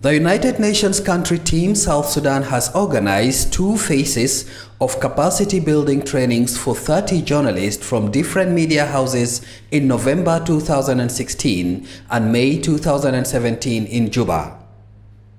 The United Nations country team South Sudan has organized 2 phases of capacity building trainings for 30 journalists from different media houses in November 2016 and May 2017 in Juba.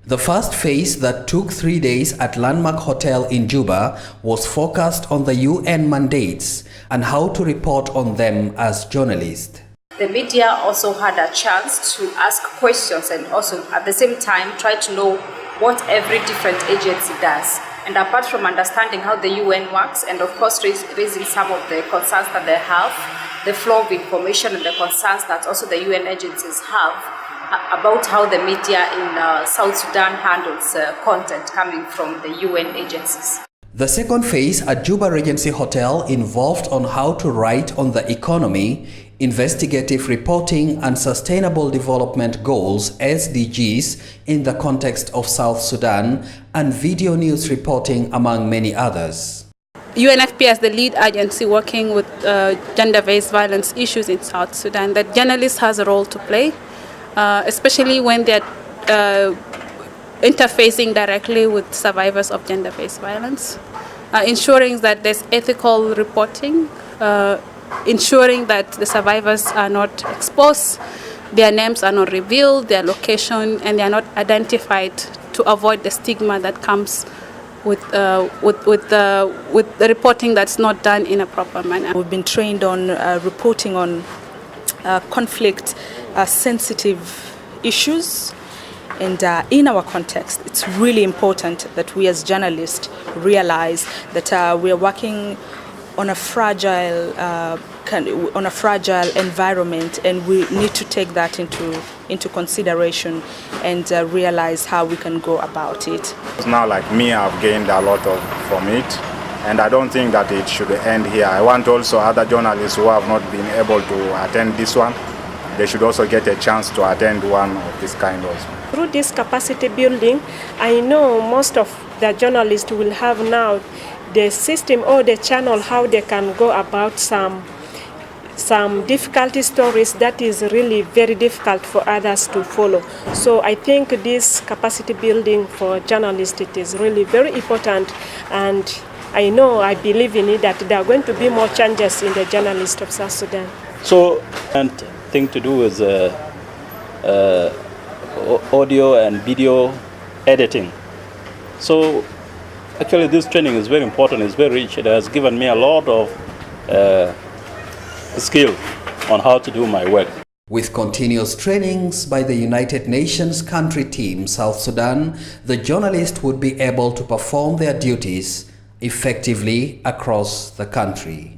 The first phase, that took 3 days at Landmark Hotel in Juba, was focused on the UN mandates and how to report on them as journalists. The media also had a chance to ask questions and also at the same time try to know what every different agency does. And apart from understanding how the UN works and of course raising some of the concerns that they have, the flow of information and the concerns that also the UN agencies have about how the media in South Sudan handles content coming from the UN agencies. The second phase at Juba Regency Hotel involved on how to write on the economy, investigative reporting and sustainable development goals (SDGs) in the context of South Sudan, and video news reporting, among many others. UNFP as the lead agency working with gender-based violence issues in South Sudan, that journalists has a role to play, especially when they're interfacing directly with survivors of gender-based violence, ensuring that there's ethical reporting, ensuring that the survivors are not exposed, their names are not revealed, their location, and they are not identified to avoid the stigma that comes with the reporting that's not done in a proper manner. We've been trained on reporting on conflict-sensitive issues. And in our context, it's really important that we as journalists realize that we are working on a fragile environment, and we need to take that into consideration and realize how we can go about it. Now, like me, I've gained a lot from it, and I don't think that it should end here. I want also other journalists who have not been able to attend this one, they should also get a chance to attend one of this kind also. Through this capacity building, I know most of the journalists will have now the system or the channel how they can go about some difficulty stories that is really very difficult for others to follow. So I think this capacity building for journalists, it is really very important, and I believe in it that there are going to be more changes in the journalists of South Sudan. So, and thing to do with audio and video editing. So actually this training is very important, it's very rich. It has given me a lot of skill on how to do my work. With continuous trainings by the United Nations country team South Sudan, the journalists would be able to perform their duties effectively across the country.